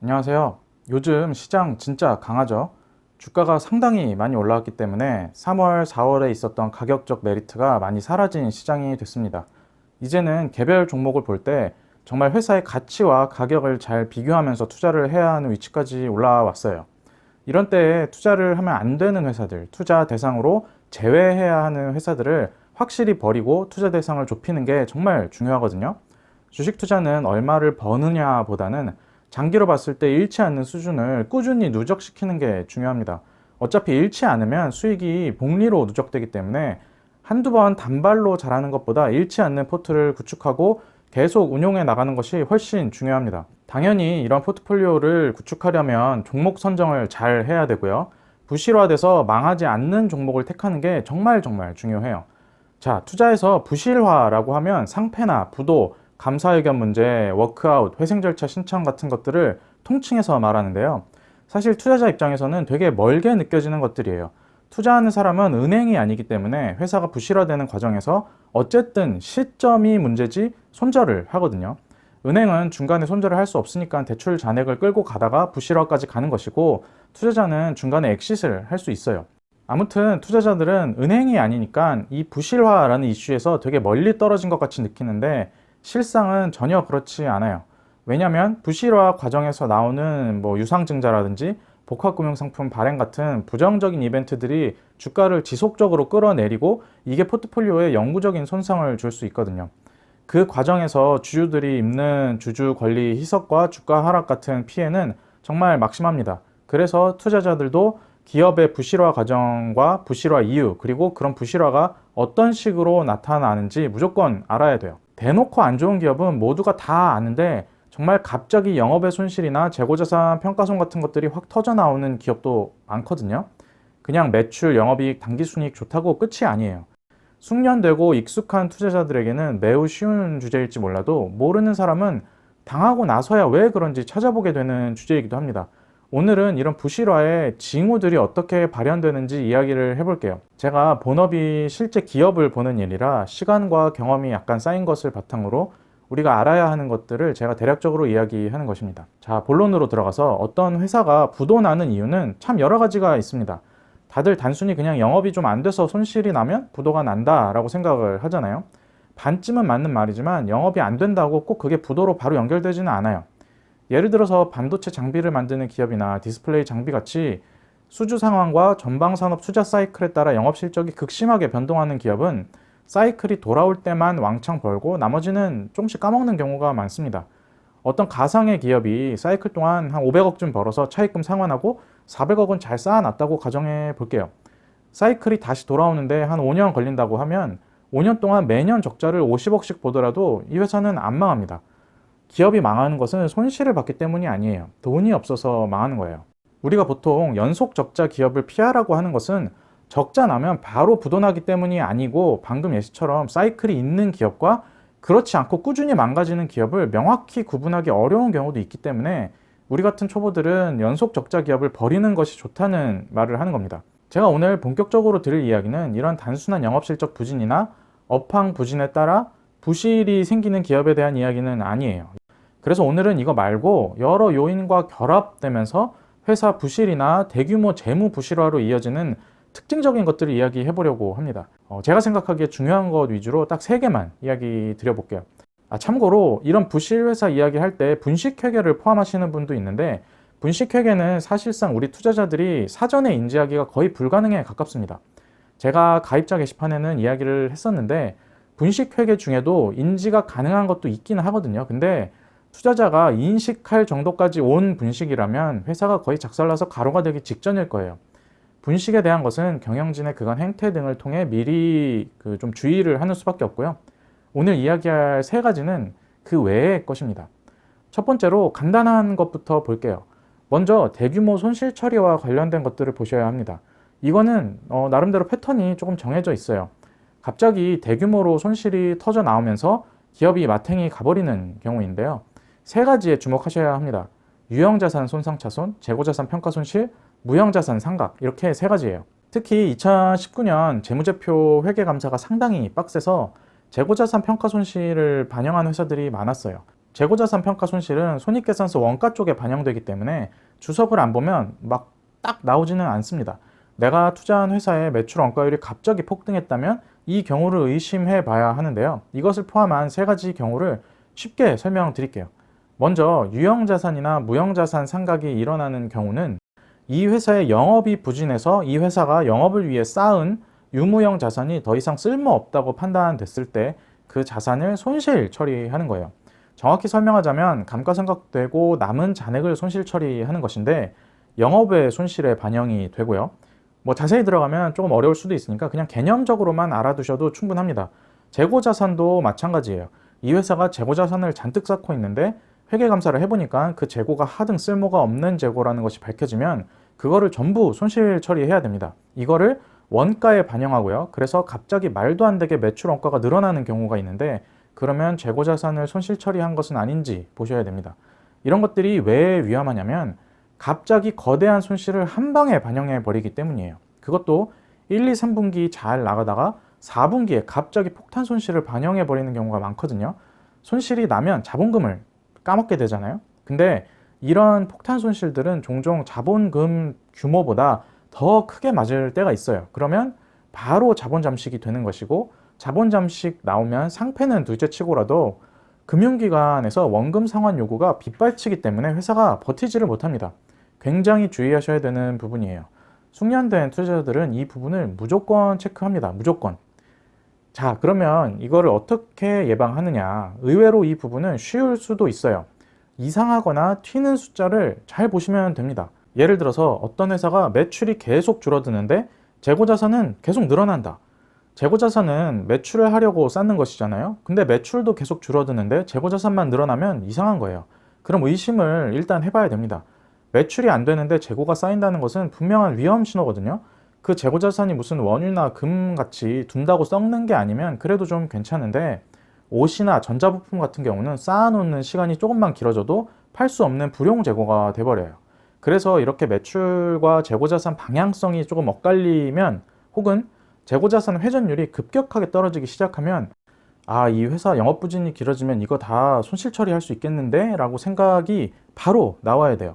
안녕하세요. 요즘 시장 진짜 강하죠? 주가가 상당히 많이 올라왔기 때문에 3월, 4월에 있었던 가격적 메리트가 많이 사라진 시장이 됐습니다. 이제는 개별 종목을 볼 때 정말 회사의 가치와 가격을 잘 비교하면서 투자를 해야 하는 위치까지 올라왔어요. 이런 때에 투자를 하면 안 되는 회사들, 투자 대상으로 제외해야 하는 회사들을 확실히 버리고 투자 대상을 좁히는 게 정말 중요하거든요. 주식 투자는 얼마를 버느냐 보다는 장기로 봤을 때 잃지 않는 수준을 꾸준히 누적시키는 게 중요합니다. 어차피 잃지 않으면 수익이 복리로 누적되기 때문에 한두 번 단발로 잘하는 것보다 잃지 않는 포트를 구축하고 계속 운용해 나가는 것이 훨씬 중요합니다. 당연히 이런 포트폴리오를 구축하려면 종목 선정을 잘 해야 되고요. 부실화돼서 망하지 않는 종목을 택하는 게 정말 중요해요. 자, 투자에서 부실화라고 하면 상패나 부도, 감사 의견 문제, 워크아웃, 회생 절차 신청 같은 것들을 통칭해서 말하는데요. 사실 투자자 입장에서는 되게 멀게 느껴지는 것들이에요. 투자하는 사람은 은행이 아니기 때문에 회사가 부실화되는 과정에서 어쨌든 시점이 문제지 손절을 하거든요. 은행은 중간에 손절을 할 수 없으니까 대출 잔액을 끌고 가다가 부실화까지 가는 것이고, 투자자는 중간에 엑싯을 할 수 있어요. 아무튼 투자자들은 은행이 아니니까 이 부실화라는 이슈에서 되게 멀리 떨어진 것 같이 느끼는데, 실상은 전혀 그렇지 않아요. 왜냐하면 부실화 과정에서 나오는 유상증자라든지 복합금융상품 발행 같은 부정적인 이벤트들이 주가를 지속적으로 끌어내리고 이게 포트폴리오에 영구적인 손상을 줄 수 있거든요. 그 과정에서 주주들이 입는 주주 권리 희석과 주가 하락 같은 피해는 정말 막심합니다. 그래서 투자자들도 기업의 부실화 과정과 부실화 이유, 그리고 그런 부실화가 어떤 식으로 나타나는지 무조건 알아야 돼요. 대놓고 안 좋은 기업은 모두가 다 아는데 정말 갑자기 영업의 손실이나 재고자산 평가손 같은 것들이 확 터져 나오는 기업도 많거든요. 그냥 매출, 영업이익, 당기순이익 좋다고 끝이 아니에요. 숙련되고 익숙한 투자자들에게는 매우 쉬운 주제일지 몰라도 모르는 사람은 당하고 나서야 왜 그런지 찾아보게 되는 주제이기도 합니다. 오늘은 이런 부실화의 징후들이 어떻게 발현되는지 이야기를 해볼게요. 제가 본업이 실제 기업을 보는 일이라 시간과 경험이 약간 쌓인 것을 바탕으로 우리가 알아야 하는 것들을 제가 대략적으로 이야기하는 것입니다. 자, 본론으로 들어가서 어떤 회사가 부도나는 이유는 참 여러 가지가 있습니다. 다들 단순히 그냥 영업이 좀 안 돼서 손실이 나면 부도가 난다라고 생각을 하잖아요. 반쯤은 맞는 말이지만 영업이 안 된다고 꼭 그게 부도로 바로 연결되지는 않아요. 예를 들어서 반도체 장비를 만드는 기업이나 디스플레이 장비 같이 수주 상황과 전방산업 투자 사이클에 따라 영업 실적이 극심하게 변동하는 기업은 사이클이 돌아올 때만 왕창 벌고 나머지는 조금씩 까먹는 경우가 많습니다. 어떤 가상의 기업이 사이클 동안 한 500억쯤 벌어서 차입금 상환하고 400억은 잘 쌓아놨다고 가정해 볼게요. 사이클이 다시 돌아오는데 한 5년 걸린다고 하면 5년 동안 매년 적자를 50억씩 보더라도 이 회사는 안 망합니다. 기업이 망하는 것은 손실을 봤기 때문이 아니에요. 돈이 없어서 망하는 거예요. 우리가 보통 연속 적자 기업을 피하라고 하는 것은 적자 나면 바로 부도나기 때문이 아니고, 방금 예시처럼 사이클이 있는 기업과 그렇지 않고 꾸준히 망가지는 기업을 명확히 구분하기 어려운 경우도 있기 때문에 우리 같은 초보들은 연속 적자 기업을 버리는 것이 좋다는 말을 하는 겁니다. 제가 오늘 본격적으로 드릴 이야기는 이런 단순한 영업실적 부진이나 업황 부진에 따라 부실이 생기는 기업에 대한 이야기는 아니에요. 그래서 오늘은 이거 말고 여러 요인과 결합되면서 회사 부실이나 대규모 재무 부실화로 이어지는 특징적인 것들을 이야기해 보려고 합니다. 제가 생각하기에 중요한 것 위주로 딱 3개만 이야기 드려볼게요. 참고로 이런 부실 회사 이야기할 때 분식회계를 포함하시는 분도 있는데, 분식회계는 사실상 우리 투자자들이 사전에 인지하기가 거의 불가능에 가깝습니다. 제가 가입자 게시판에는 이야기를 했었는데 분식회계 중에도 인지가 가능한 것도 있기는 하거든요. 근데 투자자가 인식할 정도까지 온 분식이라면 회사가 거의 작살나서 가로가 되기 직전일 거예요. 분식에 대한 것은 경영진의 그간 행태 등을 통해 미리 좀 주의를 하는 수밖에 없고요. 오늘 이야기할 3가지는 그 외의 것입니다. 첫 번째로 간단한 것부터 볼게요. 먼저 대규모 손실 처리와 관련된 것들을 보셔야 합니다. 이거는 나름대로 패턴이 조금 정해져 있어요. 갑자기 대규모로 손실이 터져 나오면서 기업이 마탱이 가버리는 경우인데요. 3가지에 주목하셔야 합니다. 유형자산 손상차손, 재고자산 평가손실, 무형자산 상각, 이렇게 3가지예요. 특히 2019년 재무제표 회계감사가 상당히 빡세서 재고자산 평가손실을 반영한 회사들이 많았어요. 재고자산 평가 손실은 손익계산서 원가 쪽에 반영되기 때문에 주석을 안 보면 막 딱 나오지는 않습니다. 내가 투자한 회사의 매출 원가율이 갑자기 폭등했다면 이 경우를 의심해 봐야 하는데요. 이것을 포함한 세 가지 경우를 쉽게 설명드릴게요. 먼저 유형자산이나 무형자산 상각이 일어나는 경우는 이 회사의 영업이 부진해서 이 회사가 영업을 위해 쌓은 유무형 자산이 더 이상 쓸모없다고 판단됐을 때 그 자산을 손실 처리하는 거예요. 정확히 설명하자면 감가상각되고 남은 잔액을 손실 처리하는 것인데 영업의 손실에 반영이 되고요. 뭐 자세히 들어가면 조금 어려울 수도 있으니까 그냥 개념적으로만 알아두셔도 충분합니다. 재고자산도 마찬가지예요. 이 회사가 재고자산을 잔뜩 쌓고 있는데 회계감사를 해보니까 그 재고가 하등 쓸모가 없는 재고라는 것이 밝혀지면 그거를 전부 손실 처리해야 됩니다. 이거를 원가에 반영하고요. 그래서 갑자기 말도 안 되게 매출 원가가 늘어나는 경우가 있는데 그러면 재고자산을 손실 처리한 것은 아닌지 보셔야 됩니다. 이런 것들이 왜 위험하냐면 갑자기 거대한 손실을 한 방에 반영해 버리기 때문이에요. 그것도 1, 2, 3분기 잘 나가다가 4분기에 갑자기 폭탄 손실을 반영해 버리는 경우가 많거든요. 손실이 나면 자본금을 까먹게 되잖아요. 근데 이런 폭탄 손실들은 종종 자본금 규모보다 더 크게 맞을 때가 있어요. 그러면 바로 자본 잠식이 되는 것이고 자본 잠식 나오면 상패는 둘째치고라도 금융기관에서 원금 상환 요구가 빗발치기 때문에 회사가 버티지를 못합니다. 굉장히 주의하셔야 되는 부분이에요. 숙련된 투자자들은 이 부분을 무조건 체크합니다. 무조건. 자, 그러면 이거를 어떻게 예방하느냐? 의외로 이 부분은 쉬울 수도 있어요. 이상하거나 튀는 숫자를 잘 보시면 됩니다. 예를 들어서 어떤 회사가 매출이 계속 줄어드는데 재고자산은 계속 늘어난다. 재고자산은 매출을 하려고 쌓는 것이잖아요. 근데 매출도 계속 줄어드는데 재고자산만 늘어나면 이상한 거예요. 그럼 의심을 일단 해봐야 됩니다. 매출이 안 되는데 재고가 쌓인다는 것은 분명한 위험 신호거든요. 그 재고자산이 무슨 원유나 금 같이 둔다고 썩는 게 아니면 그래도 좀 괜찮은데 옷이나 전자부품 같은 경우는 쌓아놓는 시간이 조금만 길어져도 팔 수 없는 불용 재고가 돼버려요. 그래서 이렇게 매출과 재고자산 방향성이 조금 엇갈리면 혹은 재고자산 회전율이 급격하게 떨어지기 시작하면 아, 이 회사 영업부진이 길어지면 이거 다 손실 처리할 수 있겠는데? 라고 생각이 바로 나와야 돼요.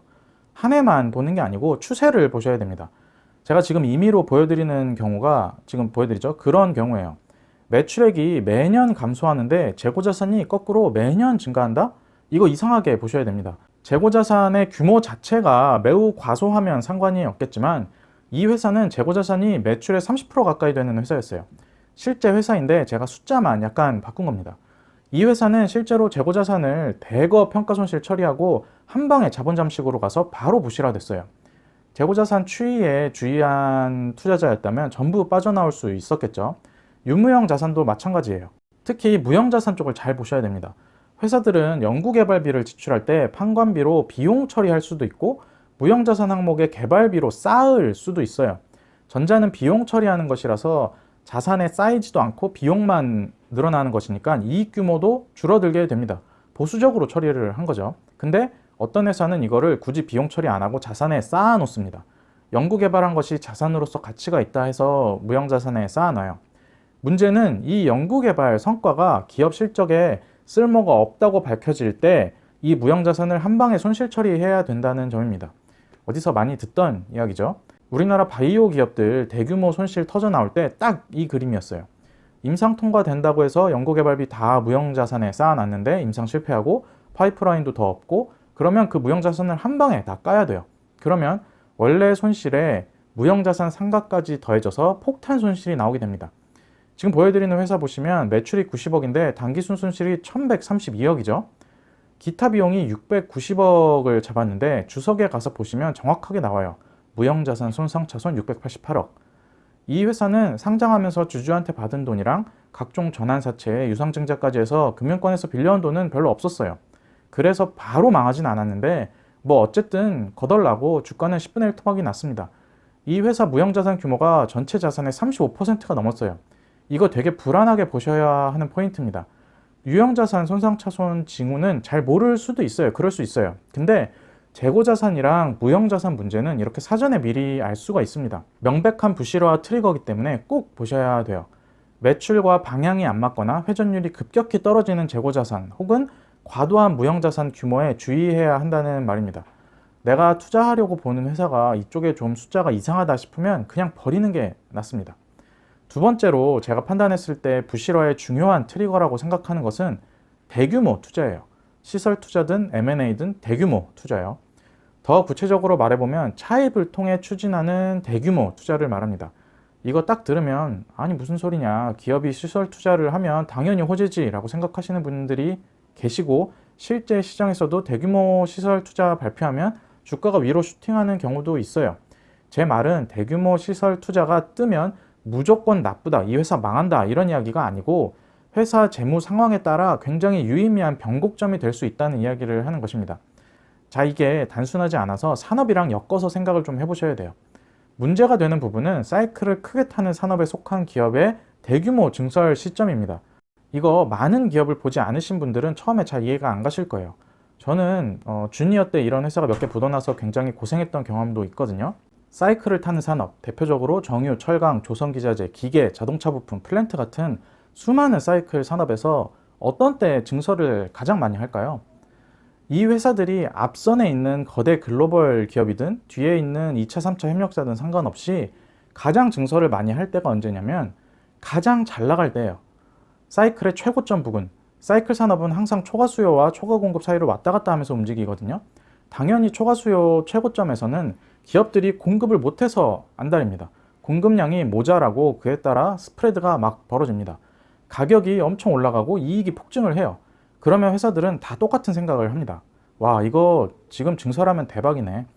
한 해만 보는 게 아니고 추세를 보셔야 됩니다. 제가 지금 임의로 보여드리는 경우가 지금 보여드리죠. 그런 경우예요. 매출액이 매년 감소하는데 재고자산이 거꾸로 매년 증가한다? 이거 이상하게 보셔야 됩니다. 재고자산의 규모 자체가 매우 과소하면 상관이 없겠지만 이 회사는 재고자산이 매출의 30% 가까이 되는 회사였어요. 실제 회사인데 제가 숫자만 약간 바꾼 겁니다. 이 회사는 실제로 재고자산을 대거 평가손실 처리하고 한 방에 자본 잠식으로 가서 바로 부실화됐어요. 재고자산 추이에 주의한 투자자였다면 전부 빠져나올 수 있었겠죠. 유무형 자산도 마찬가지예요. 특히 무형 자산 쪽을 잘 보셔야 됩니다. 회사들은 연구개발비를 지출할 때 판관비로 비용 처리할 수도 있고 무형 자산 항목의 개발비로 쌓을 수도 있어요. 전자는 비용 처리하는 것이라서 자산에 쌓이지도 않고 비용만 늘어나는 것이니까 이익 규모도 줄어들게 됩니다. 보수적으로 처리를 한 거죠. 근데 어떤 회사는 이거를 굳이 비용 처리 안 하고 자산에 쌓아 놓습니다. 연구개발한 것이 자산으로서 가치가 있다 해서 무형자산에 쌓아놔요. 문제는 이 연구개발 성과가 기업 실적에 쓸모가 없다고 밝혀질 때 이 무형자산을 한 방에 손실 처리해야 된다는 점입니다. 어디서 많이 듣던 이야기죠. 우리나라 바이오 기업들 대규모 손실 터져 나올 때 딱 이 그림이었어요. 임상 통과된다고 해서 연구개발비 다 무형자산에 쌓아놨는데 임상 실패하고 파이프라인도 더 없고 그러면 그 무형자산을 한 방에 다 까야 돼요. 그러면 원래 손실에 무형자산 상각까지 더해져서 폭탄 손실이 나오게 됩니다. 지금 보여드리는 회사 보시면 매출이 90억인데 단기순 손실이 1132억이죠. 기타 비용이 690억을 잡았는데 주석에 가서 보시면 정확하게 나와요. 무형자산 손상차손 688억. 이 회사는 상장하면서 주주한테 받은 돈이랑 각종 전환사채, 유상증자까지 해서 금융권에서 빌려온 돈은 별로 없었어요. 그래서 바로 망하진 않았는데 뭐 어쨌든 거덜나고 주가는 10분의 1 토막이 났습니다. 이 회사 무형자산 규모가 전체 자산의 35%가 넘었어요. 이거 되게 불안하게 보셔야 하는 포인트입니다. 유형자산 손상차손 징후는 잘 모를 수도 있어요. 그럴 수 있어요. 근데 재고자산이랑 무형자산 문제는 이렇게 사전에 미리 알 수가 있습니다. 명백한 부실화 트리거이기 때문에 꼭 보셔야 돼요. 매출과 방향이 안 맞거나 회전율이 급격히 떨어지는 재고자산 혹은 과도한 무형자산 규모에 주의해야 한다는 말입니다. 내가 투자하려고 보는 회사가 이쪽에 좀 숫자가 이상하다 싶으면 그냥 버리는 게 낫습니다. 두 번째로 제가 판단했을 때 부실화의 중요한 트리거라고 생각하는 것은 대규모 투자예요. 시설 투자든 M&A든 대규모 투자예요. 더 구체적으로 말해보면 차입을 통해 추진하는 대규모 투자를 말합니다. 이거 딱 들으면 아니 무슨 소리냐, 기업이 시설 투자를 하면 당연히 호재지 라고 생각하시는 분들이 계시고, 실제 시장에서도 대규모 시설 투자 발표하면 주가가 위로 슈팅하는 경우도 있어요. 제 말은 대규모 시설 투자가 뜨면 무조건 나쁘다, 이 회사 망한다 이런 이야기가 아니고 회사 재무 상황에 따라 굉장히 유의미한 변곡점이 될 수 있다는 이야기를 하는 것입니다. 자, 이게 단순하지 않아서 산업이랑 엮어서 생각을 좀 해보셔야 돼요. 문제가 되는 부분은 사이클을 크게 타는 산업에 속한 기업의 대규모 증설 시점입니다. 이거 많은 기업을 보지 않으신 분들은 처음에 잘 이해가 안 가실 거예요. 저는 주니어 때 이런 회사가 몇 개 묻어나서 굉장히 고생했던 경험도 있거든요. 사이클을 타는 산업, 대표적으로 정유, 철강, 조선기자재, 기계, 자동차 부품, 플랜트 같은 수많은 사이클 산업에서 어떤 때 증설을 가장 많이 할까요? 이 회사들이 앞선에 있는 거대 글로벌 기업이든 뒤에 있는 2차, 3차 협력사든 상관없이 가장 증설을 많이 할 때가 언제냐면 가장 잘 나갈 때예요. 사이클의 최고점 부근, 사이클 산업은 항상 초과 수요와 초과 공급 사이를 왔다 갔다 하면서 움직이거든요. 당연히 초과 수요 최고점에서는 기업들이 공급을 못해서 안달입니다. 공급량이 모자라고 그에 따라 스프레드가 막 벌어집니다. 가격이 엄청 올라가고 이익이 폭증을 해요. 그러면 회사들은 다 똑같은 생각을 합니다. 와, 이거 지금 증설하면 대박이네.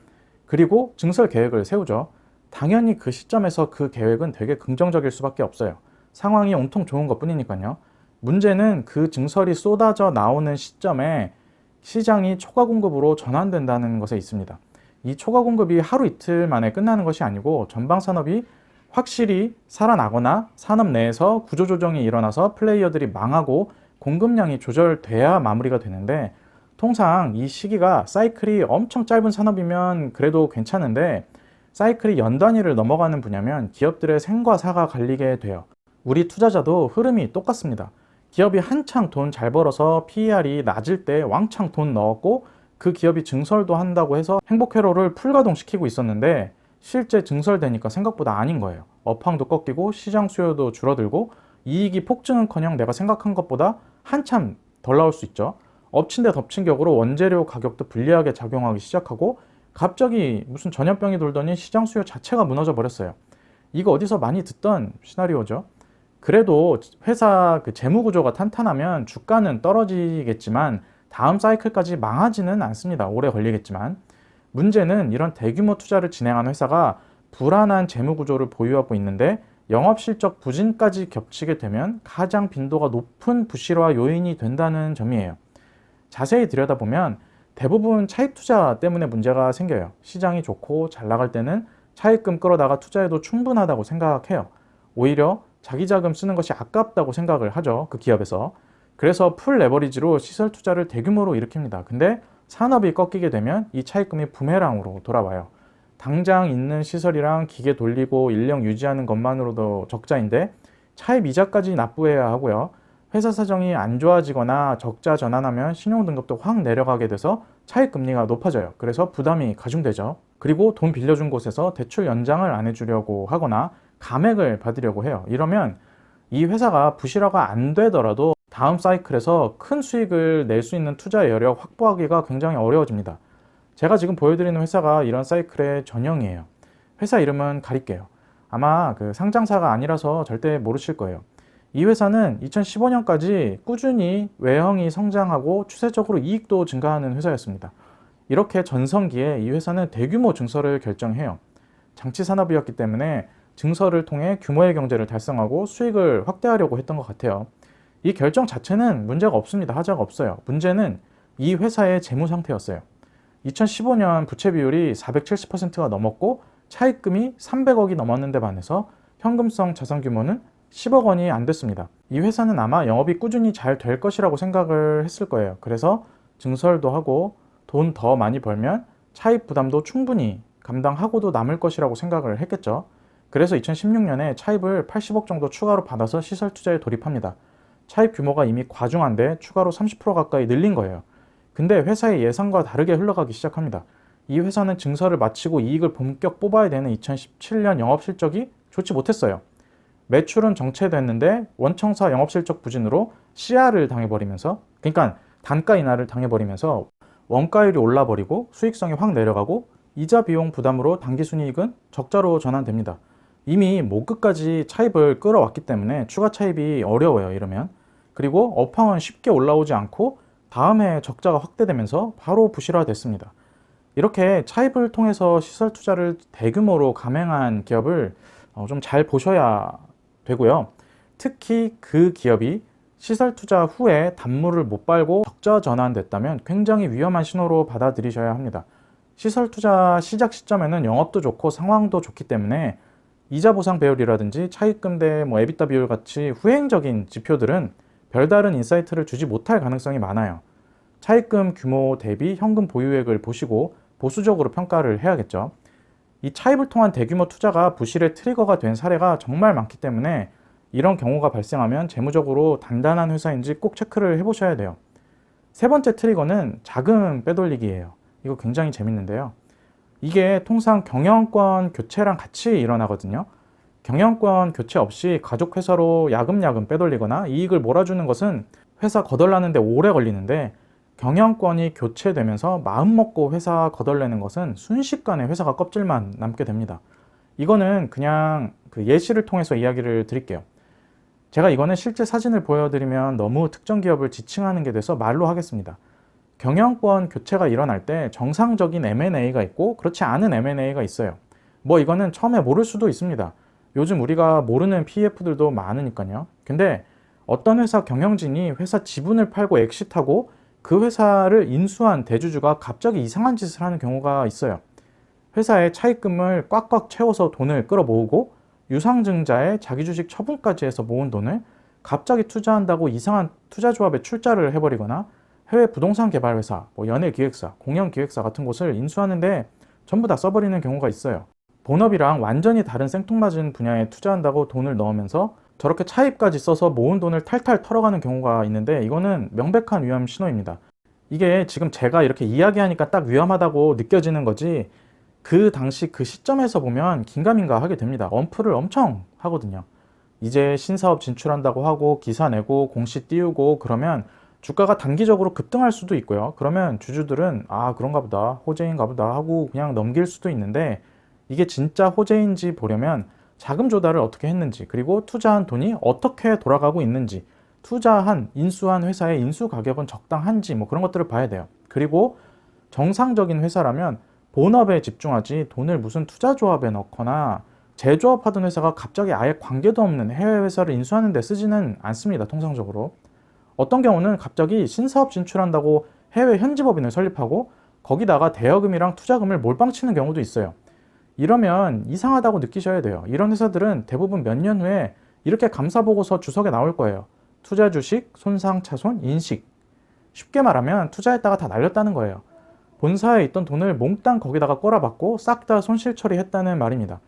그리고 증설 계획을 세우죠. 당연히 그 시점에서 그 계획은 되게 긍정적일 수밖에 없어요. 상황이 온통 좋은 것 뿐이니까요. 문제는 그 증설이 쏟아져 나오는 시점에 시장이 초과 공급으로 전환된다는 것에 있습니다. 이 초과 공급이 하루 이틀 만에 끝나는 것이 아니고 전방 산업이 확실히 살아나거나 산업 내에서 구조조정이 일어나서 플레이어들이 망하고 공급량이 조절돼야 마무리가 되는데, 통상 이 시기가 사이클이 엄청 짧은 산업이면 그래도 괜찮은데 사이클이 연 단위를 넘어가는 분야면 기업들의 생과 사가 갈리게 돼요. 우리 투자자도 흐름이 똑같습니다. 기업이 한창 돈 잘 벌어서 PER이 낮을 때 왕창 돈 넣었고 그 기업이 증설도 한다고 해서 행복회로를 풀가동시키고 있었는데 실제 증설되니까 생각보다 아닌 거예요. 업황도 꺾이고 시장 수요도 줄어들고 이익이 폭증은커녕 내가 생각한 것보다 한참 덜 나올 수 있죠. 엎친 데 덮친 격으로 원재료 가격도 불리하게 작용하기 시작하고 갑자기 무슨 전염병이 돌더니 시장 수요 자체가 무너져 버렸어요. 이거 어디서 많이 듣던 시나리오죠. 그래도 회사 그 재무 구조가 탄탄하면 주가는 떨어지겠지만 다음 사이클까지 망하지는 않습니다. 오래 걸리겠지만. 문제는 이런 대규모 투자를 진행하는 회사가 불안한 재무 구조를 보유하고 있는데 영업실적 부진까지 겹치게 되면 가장 빈도가 높은 부실화 요인이 된다는 점이에요. 자세히 들여다보면 대부분 차입 투자 때문에 문제가 생겨요. 시장이 좋고 잘 나갈 때는 차입금 끌어다가 투자해도 충분하다고 생각해요. 오히려 자기 자금 쓰는 것이 아깝다고 생각을 하죠. 그 기업에서. 그래서 풀 레버리지로 시설 투자를 대규모로 일으킵니다. 근데 산업이 꺾이게 되면 이 차입금이 부메랑으로 돌아와요. 당장 있는 시설이랑 기계 돌리고 인력 유지하는 것만으로도 적자인데 차입 이자까지 납부해야 하고요. 회사 사정이 안 좋아지거나 적자 전환하면 신용등급도 확 내려가게 돼서 차입금리가 높아져요. 그래서 부담이 가중되죠. 그리고 돈 빌려준 곳에서 대출 연장을 안 해주려고 하거나 감액을 받으려고 해요. 이러면 이 회사가 부실화가 안 되더라도 다음 사이클에서 큰 수익을 낼 수 있는 투자 여력 확보하기가 굉장히 어려워집니다. 제가 지금 보여드리는 회사가 이런 사이클의 전형이에요. 회사 이름은 가릴게요. 아마 그 상장사가 아니라서 절대 모르실 거예요. 이 회사는 2015년까지 꾸준히 외형이 성장하고 추세적으로 이익도 증가하는 회사였습니다. 이렇게 전성기에 이 회사는 대규모 증설을 결정해요. 장치 산업이었기 때문에 증설을 통해 규모의 경제를 달성하고 수익을 확대하려고 했던 것 같아요. 이 결정 자체는 문제가 없습니다. 하자가 없어요. 문제는 이 회사의 재무 상태였어요. 2015년 부채 비율이 470%가 넘었고 차입금이 300억이 넘었는데 반해서 현금성 자산 규모는 10억 원이 안 됐습니다. 이 회사는 아마 영업이 꾸준히 잘 될 것이라고 생각을 했을 거예요. 그래서 증설도 하고 돈 더 많이 벌면 차입 부담도 충분히 감당하고도 남을 것이라고 생각을 했겠죠. 그래서 2016년에 차입을 80억 정도 추가로 받아서 시설 투자에 돌입합니다. 차입 규모가 이미 과중한데 추가로 30% 가까이 늘린 거예요. 근데 회사의 예상과 다르게 흘러가기 시작합니다. 이 회사는 증설을 마치고 이익을 본격 뽑아야 되는 2017년 영업실적이 좋지 못했어요. 매출은 정체됐는데 원청사 영업실적 부진으로 CR을 당해버리면서, 그러니까 단가 인하를 당해버리면서 원가율이 올라버리고 수익성이 확 내려가고 이자 비용 부담으로 당기순이익은 적자로 전환됩니다. 이미 목 끝까지 차입을 끌어왔기 때문에 추가 차입이 어려워요, 이러면. 그리고 업황은 쉽게 올라오지 않고 다음 해 적자가 확대되면서 바로 부실화됐습니다. 이렇게 차입을 통해서 시설 투자를 대규모로 감행한 기업을 좀 잘 보셔야 되고요. 특히 그 기업이 시설 투자 후에 단물을 못 빨고 적자 전환됐다면 굉장히 위험한 신호로 받아들이셔야 합니다. 시설 투자 시작 시점에는 영업도 좋고 상황도 좋기 때문에 이자 보상 배율이라든지 차입금 대 에비타 비율 같이 후행적인 지표들은 별다른 인사이트를 주지 못할 가능성이 많아요. 차입금 규모 대비 현금 보유액을 보시고 보수적으로 평가를 해야겠죠. 이 차입을 통한 대규모 투자가 부실의 트리거가 된 사례가 정말 많기 때문에 이런 경우가 발생하면 재무적으로 단단한 회사인지 꼭 체크를 해보셔야 돼요. 세 번째 트리거는 자금 빼돌리기예요. 이거 굉장히 재밌는데요. 이게 통상 경영권 교체랑 같이 일어나거든요. 경영권 교체 없이 가족회사로 야금야금 빼돌리거나 이익을 몰아주는 것은 회사 거덜나는데 오래 걸리는데, 경영권이 교체되면서 마음먹고 회사 거덜내는 것은 순식간에 회사가 껍질만 남게 됩니다. 이거는 그냥 그 예시를 통해서 이야기를 드릴게요. 제가 이거는 실제 사진을 보여드리면 너무 특정 기업을 지칭하는 게 돼서 말로 하겠습니다. 경영권 교체가 일어날 때 정상적인 M&A가 있고 그렇지 않은 M&A가 있어요. 이거는 처음에 모를 수도 있습니다. 요즘 우리가 모르는 PEF들도 많으니까요. 근데 어떤 회사 경영진이 회사 지분을 팔고 엑시트하고 그 회사를 인수한 대주주가 갑자기 이상한 짓을 하는 경우가 있어요. 회사의 차입금을 꽉꽉 채워서 돈을 끌어모으고 유상증자에 자기 주식 처분까지 해서 모은 돈을 갑자기 투자한다고 이상한 투자조합에 출자를 해버리거나 해외 부동산 개발 회사, 연예기획사, 공연기획사 같은 곳을 인수하는데 전부 다 써버리는 경우가 있어요. 본업이랑 완전히 다른 생뚱맞은 분야에 투자한다고 돈을 넣으면서 저렇게 차입까지 써서 모은 돈을 탈탈 털어가는 경우가 있는데, 이거는 명백한 위험 신호입니다. 이게 지금 제가 이렇게 이야기하니까 딱 위험하다고 느껴지는 거지, 그 당시 그 시점에서 보면 긴가민가 하게 됩니다. 엄프를 엄청 하거든요. 이제 신사업 진출한다고 하고 기사 내고 공시 띄우고 그러면 주가가 단기적으로 급등할 수도 있고요. 그러면 주주들은 그런가 보다, 호재인가 보다 하고 그냥 넘길 수도 있는데, 이게 진짜 호재인지 보려면 자금 조달을 어떻게 했는지, 그리고 투자한 돈이 어떻게 돌아가고 있는지, 인수한 회사의 인수 가격은 적당한지 그런 것들을 봐야 돼요. 그리고 정상적인 회사라면 본업에 집중하지 돈을 무슨 투자조합에 넣거나 제조업하던 회사가 갑자기 아예 관계도 없는 해외 회사를 인수하는 데 쓰지는 않습니다. 통상적으로. 어떤 경우는 갑자기 신사업 진출한다고 해외 현지법인을 설립하고 거기다가 대여금이랑 투자금을 몰빵 치는 경우도 있어요. 이러면 이상하다고 느끼셔야 돼요. 이런 회사들은 대부분 몇 년 후에 이렇게 감사보고서 주석에 나올 거예요. 투자 주식, 손상, 차손, 인식. 쉽게 말하면 투자했다가 다 날렸다는 거예요. 본사에 있던 돈을 몽땅 거기다가 꼬라박고 싹 다 손실 처리했다는 말입니다.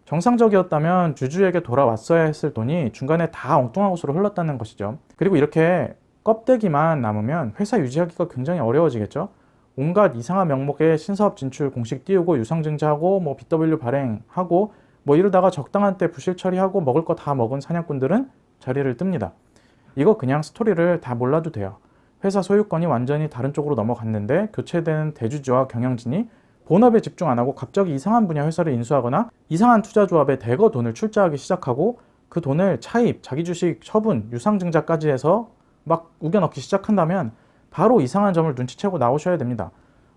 정상적이었다면 주주에게 돌아왔어야 했을 돈이 중간에 다 엉뚱한 곳으로 흘렀다는 것이죠. 그리고 이렇게 껍데기만 남으면 회사 유지하기가 굉장히 어려워지겠죠. 온갖 이상한 명목의 신사업 진출 공식 띄우고 유상증자하고 BW 발행하고 이러다가 적당한 때 부실 처리하고 먹을 거 다 먹은 사냥꾼들은 자리를 뜹니다. 이거 그냥 스토리를 다 몰라도 돼요. 회사 소유권이 완전히 다른 쪽으로 넘어갔는데 교체된 대주주와 경영진이 본업에 집중 안 하고 갑자기 이상한 분야 회사를 인수하거나 이상한 투자조합에 대거 돈을 출자하기 시작하고 그 돈을 차입, 자기 주식 처분, 유상증자까지 해서 막 우겨넣기 시작한다면 바로 이상한 점을 눈치채고 나오셔야 됩니다.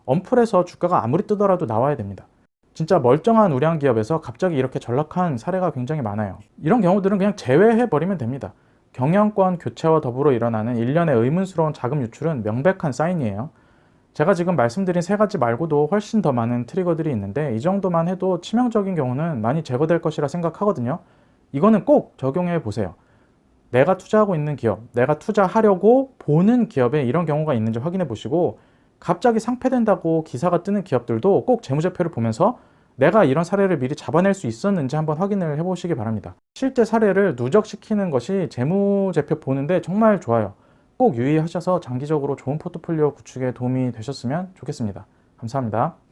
언플에서 주가가 아무리 뜨더라도 나와야 됩니다. 진짜 멀쩡한 우량 기업에서 갑자기 이렇게 전락한 사례가 굉장히 많아요. 이런 경우들은 그냥 제외해버리면 됩니다. 경영권 교체와 더불어 일어나는 일련의 의문스러운 자금 유출은 명백한 사인이에요. 제가 지금 말씀드린 세 가지 말고도 훨씬 더 많은 트리거들이 있는데 이 정도만 해도 치명적인 경우는 많이 제거될 것이라 생각하거든요. 이거는 꼭 적용해 보세요. 내가 투자하고 있는 기업, 내가 투자하려고 보는 기업에 이런 경우가 있는지 확인해 보시고, 갑자기 상폐된다고 기사가 뜨는 기업들도 꼭 재무제표를 보면서 내가 이런 사례를 미리 잡아낼 수 있었는지 한번 확인을 해보시기 바랍니다. 실제 사례를 누적시키는 것이 재무제표 보는데 정말 좋아요. 꼭 유의하셔서 장기적으로 좋은 포트폴리오 구축에 도움이 되셨으면 좋겠습니다. 감사합니다.